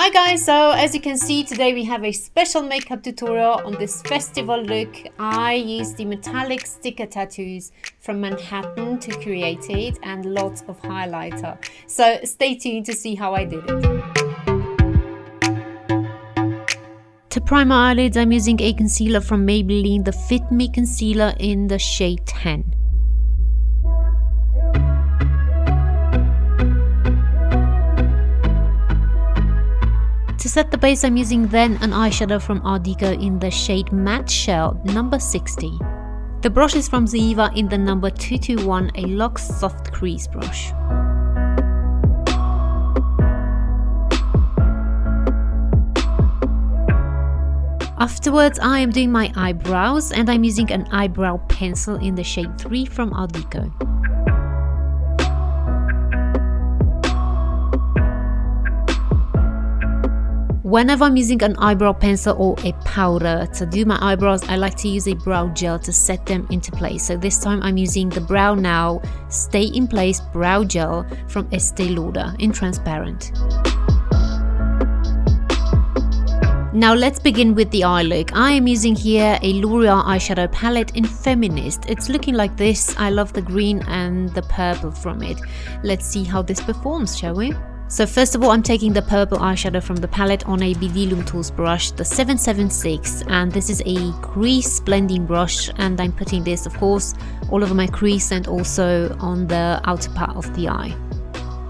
Hi guys, so as you can see today we have a special makeup tutorial on this festival look. I used the metallic sticker tattoos from Manhattan to create it and lots of highlighter. So stay tuned to see how I did it. To prime my eyelids, I'm using a concealer from Maybelline, the Fit Me concealer in the shade 10. To set the base, I'm using then an eyeshadow from Art Deco in the shade Matte Shell, number 60. The brush is from Ziva in the number 221, a Luxe Soft Crease brush. Afterwards, I am doing my eyebrows and I'm using an eyebrow pencil in the shade 3 from Art Deco. Whenever I'm using an eyebrow pencil or a powder to do my eyebrows, I like to use a brow gel to set them into place. So this time I'm using the Brow Now Stay in Place Brow Gel from Estee Lauder in transparent. Now let's begin with the eye look. I am using here a L'Oreal eyeshadow palette in Feminist. It's looking like this. I love the green and the purple from it. Let's see how this performs, shall we? So first of all, I'm taking the purple eyeshadow from the palette on a Bedilum Tools brush, the 776, and this is a crease blending brush, and I'm putting this, of course, all over my crease and also on the outer part of the eye.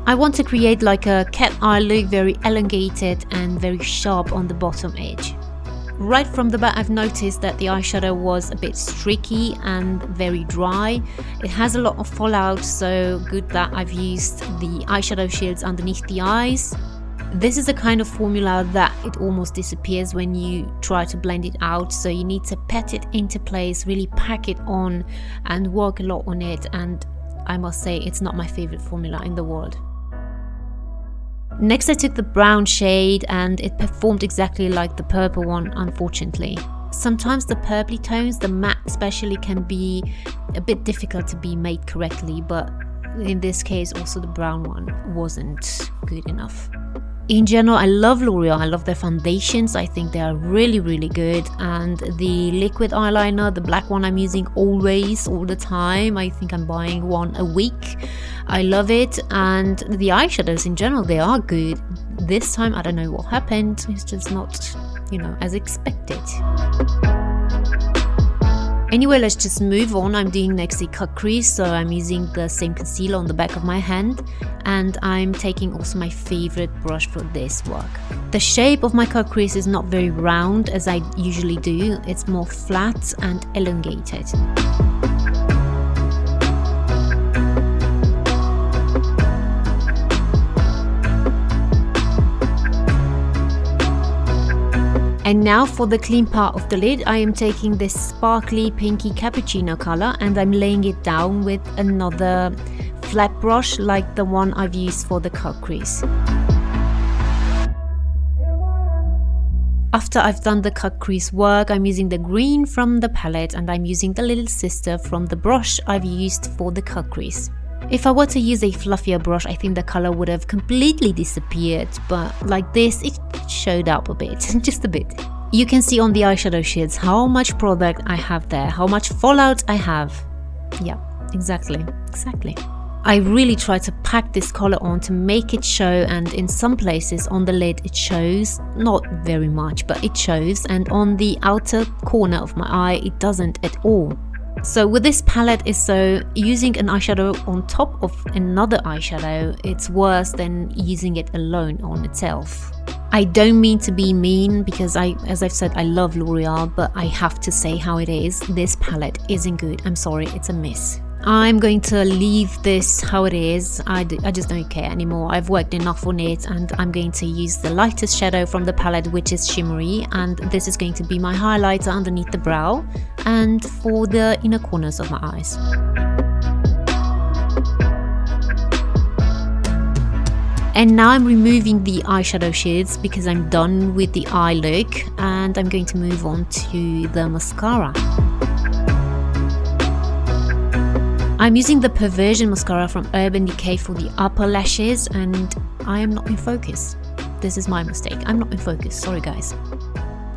I want to create like a cat eye look, very elongated and very sharp on the bottom edge. Right from the bat, I've noticed that the eyeshadow was a bit streaky and very dry. It has a lot of fallout, so good that I've used the eyeshadow shields underneath the eyes. This is a kind of formula that it almost disappears when you try to blend it out, so you need to pat it into place, really pack it on and work a lot on it, and I must say it's not my favorite formula in the world. Next I took the brown shade and it performed exactly like the purple one, unfortunately. Sometimes the purpley tones, the matte especially, can be a bit difficult to be made correctly, but in this case also the brown one wasn't good enough. In general, I love L'Oreal, I love their foundations, I think they are really good, and the liquid eyeliner, the black one I'm using always, all the time. I think I'm buying one a week. I love it, and the eyeshadows in general, they are good. This time, I don't know what happened, it's just not, as expected. Anyway, let's just move on. I'm doing next a cut crease, so I'm using the same concealer on the back of my hand, and I'm taking also my favorite brush for this work. The shape of my cut crease is not very round as I usually do, it's more flat and elongated. And now for the clean part of the lid, I am taking this sparkly pinky cappuccino color and I'm laying it down with another flat brush like the one I've used for the cut crease. After I've done the cut crease work, I'm using the green from the palette and I'm using the little sister from the brush I've used for the cut crease. If I were to use a fluffier brush, I think the color would have completely disappeared, but like this, it showed up a bit, just a bit. You can see on the eyeshadow shades how much product I have there, how much fallout I have. Yeah, exactly. I really try to pack this color on to make it show, and in some places on the lid it shows, not very much, but it shows, and on the outer corner of my eye it doesn't at all. So with this palette using an eyeshadow on top of another eyeshadow, it's worse than using it alone on itself. I don't mean to be mean because as I've said, I love L'Oreal, but I have to say how it is. This palette isn't good. I'm sorry, it's a miss. I'm going to leave this how it is. I just don't care anymore. I've worked enough on it, and I'm going to use the lightest shadow from the palette, which is shimmery, and this is going to be my highlighter underneath the brow and for the inner corners of my eyes. And now I'm removing the eyeshadow shades because I'm done with the eye look, and I'm going to move on to the mascara. I'm using the Perversion mascara from Urban Decay for the upper lashes, and I am not in focus. this is my mistake. I'm not in focus, sorry guys.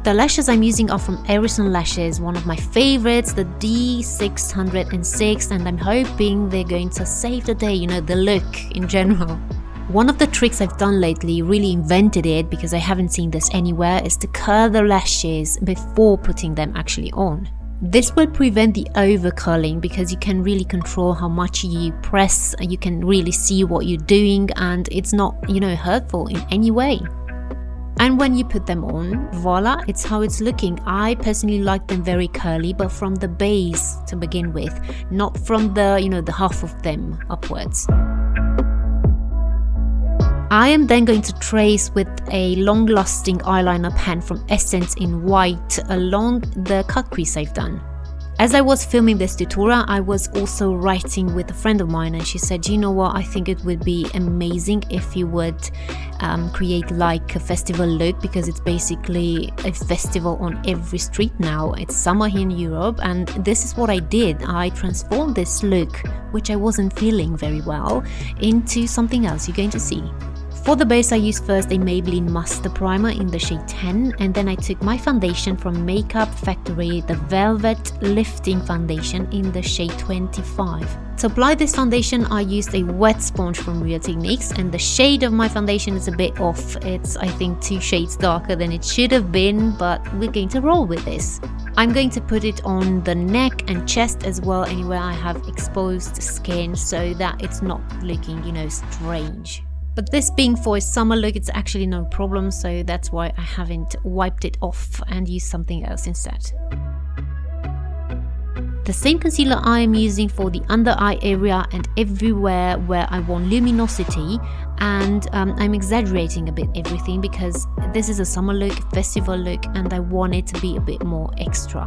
The lashes I'm using are from Erison Lashes, one of my favorites, the D606, and I'm hoping they're going to save the day, you know, the look in general. One of the tricks I've done lately, really invented it because I haven't seen this anywhere, is to curl the lashes before putting them actually on. This will prevent the over curling because you can really control how much you press, you can really see what you're doing, and it's not, you know, hurtful in any way. And when you put them on, voila, it's how it's looking. I personally like them very curly, but from the base to begin with, not from the, you know, the half of them upwards. I am then going to trace with a long-lasting eyeliner pen from Essence in white along the cut crease I've done. As I was filming this tutorial, I was also writing with a friend of mine, and she said, you know what, I think it would be amazing if you would create like a festival look, because it's basically a festival on every street now. It's summer here in Europe, and this is what I did. I transformed this look, which I wasn't feeling very well, into something else you're going to see. For the base, I used first a Maybelline Master Primer in the shade 10, and then I took my foundation from Makeup Factory, the Velvet Lifting Foundation in the shade 25. To apply this foundation, I used a wet sponge from Real Techniques, and the shade of my foundation is a bit off. It's, I think, 2 shades darker than it should have been, but we're going to roll with this. I'm going to put it on the neck and chest as well, anywhere I have exposed skin, so that it's not looking, you know, strange. But this being for a summer look, it's actually no problem, so that's why I haven't wiped it off and used something else instead. The same concealer I am using for the under eye area and everywhere where I want luminosity, and I'm exaggerating a bit everything because this is a summer look, festival look, and I want it to be a bit more extra.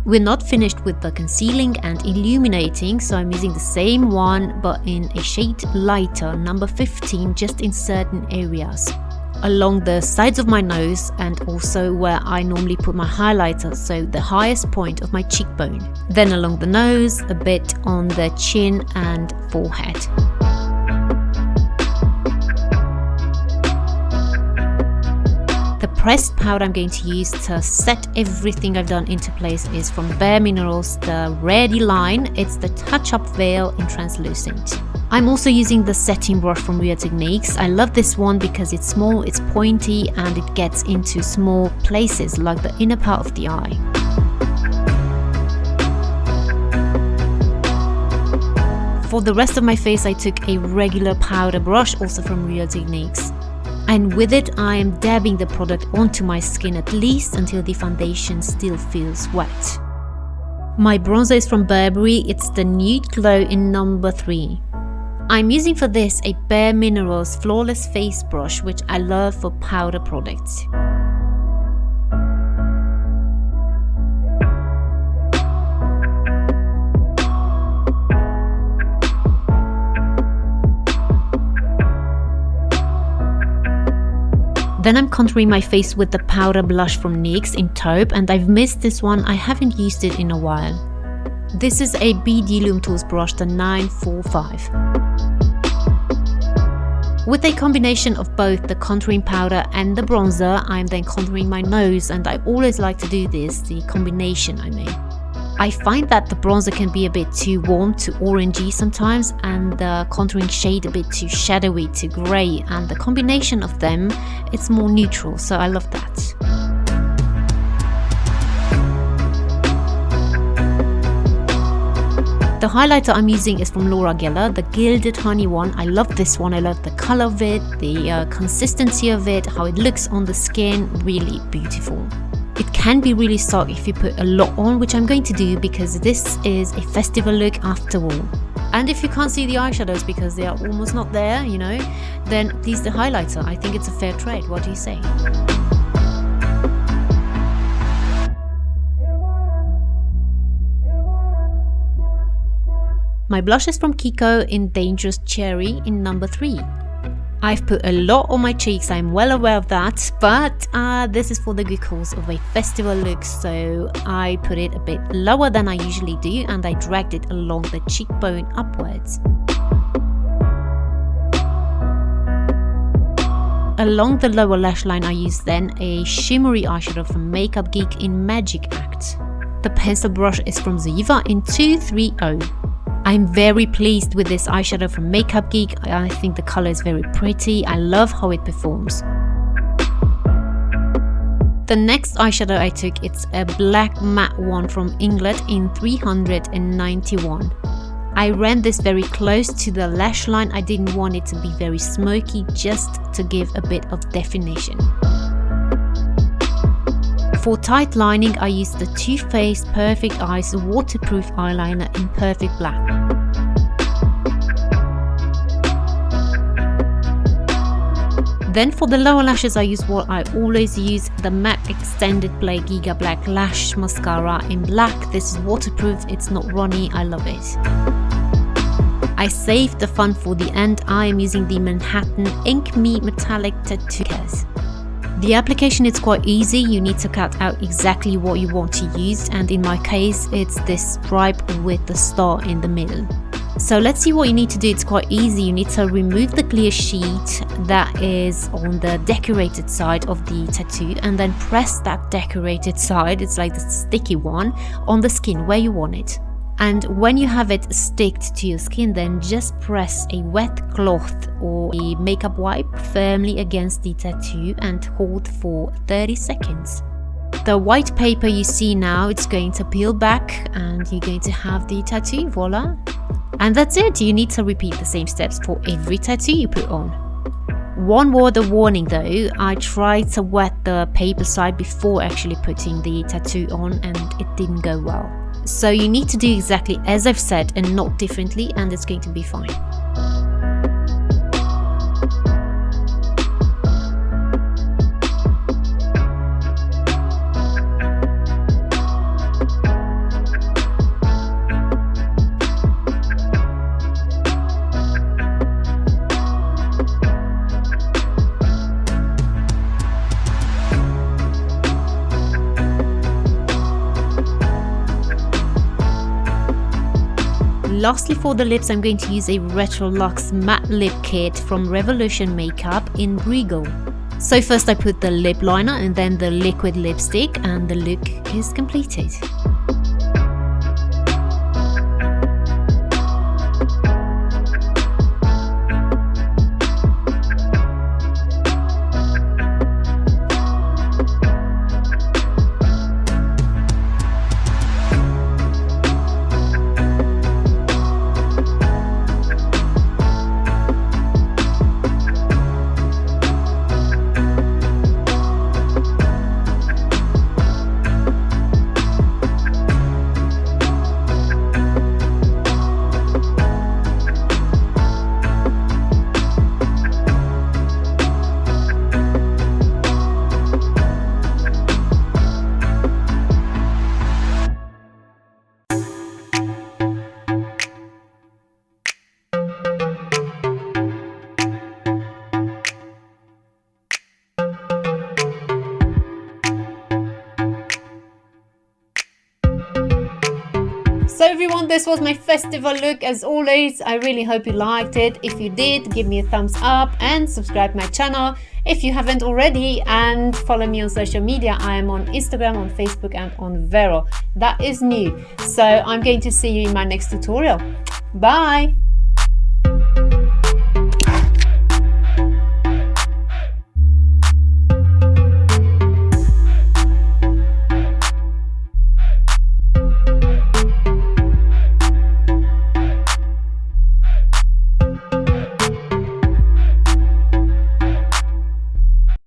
We're not finished with the concealing and illuminating, so I'm using the same one but in a shade lighter, number 15, just in certain areas. Along the sides of my nose and also where I normally put my highlighter, so the highest point of my cheekbone. Then along the nose, a bit on the chin and forehead. The pressed powder I'm going to use to set everything I've done into place is from Bare Minerals, the Ready line. It's the Touch Up Veil in Translucent. I'm also using the setting brush from Real Techniques. I love this one because it's small, it's pointy, and it gets into small places like the inner part of the eye. For the rest of my face, I took a regular powder brush, also from Real Techniques. And with it, I am dabbing the product onto my skin at least until the foundation still feels wet. My bronzer is from Burberry. It's the Nude Glow in number 3. I'm using for this a Bare Minerals Flawless Face Brush, which I love for powder products. Then I'm contouring my face with the powder blush from NYX in Taupe, and I've missed this one, I haven't used it in a while. This is a BD Lume Tools brush, the 945. With a combination of both the contouring powder and the bronzer, I'm then contouring my nose, and I always like to do this, the combination I mean. I find that the bronzer can be a bit too warm, too orangey sometimes, and the contouring shade a bit too shadowy, too grey, and the combination of them, it's more neutral, so I love that. The highlighter I'm using is from Laura Geller, the Gilded Honey one. I love this one, I love the colour of it, the consistency of it, how it looks on the skin, really beautiful. It can be really stark if you put a lot on, which I'm going to do because this is a festival look after all. And if you can't see the eyeshadows because they are almost not there, you know, then please the highlighter. I think it's a fair trade. What do you say? My blush is from Kiko in Dangerous Cherry in number 3. I've put a lot on my cheeks, I'm well aware of that, but this is for the good cause of a festival look, so I put it a bit lower than I usually do and I dragged it along the cheekbone upwards. Along the lower lash line I used then a shimmery eyeshadow from Makeup Geek in Magic Act. The pencil brush is from Ziva in 230. I'm very pleased with this eyeshadow from Makeup Geek. I think the color is very pretty. I love how it performs. The next eyeshadow I took, it's a black matte one from Inglet in 391. I ran this very close to the lash line. I didn't want it to be very smoky, just to give a bit of definition. For tight lining, I used the Too Faced Perfect Eyes waterproof eyeliner in Perfect Black. Then for the lower lashes I use what I always use, the MAC Extended Play Giga Black Lash Mascara in black. This is waterproof, it's not runny, I love it. I saved the fun for the end. I am using the Manhattan Ink Me Metallic Tattoo Case. The application is quite easy, you need to cut out exactly what you want to use, and in my case it's this stripe with the star in the middle. So let's see what you need to do. It's quite easy. You need to remove the clear sheet that is on the decorated side of the tattoo and then press that decorated side, it's like the sticky one, on the skin where you want it. And when you have it sticked to your skin, then just press a wet cloth or a makeup wipe firmly against the tattoo and hold for 30 seconds. The white paper you see now, it's going to peel back and you're going to have the tattoo, voila! And that's it. You need to repeat the same steps for every tattoo you put on. One word of warning though, I tried to wet the paper side before actually putting the tattoo on and it didn't go well. So you need to do exactly as I've said and not differently, and it's going to be fine. Lastly, for the lips, I'm going to use a Retro Luxe Matte Lip Kit from Revolution Makeup in Regal. So first I put the lip liner and then the liquid lipstick, and the look is completed. So everyone, this was my festival look. As always, I really hope you liked it. If you did, give me a thumbs up and subscribe my channel if you haven't already, and follow me on social media. I am on Instagram, on Facebook and on VERO. That is new. So I'm going to see you in my next tutorial. Bye!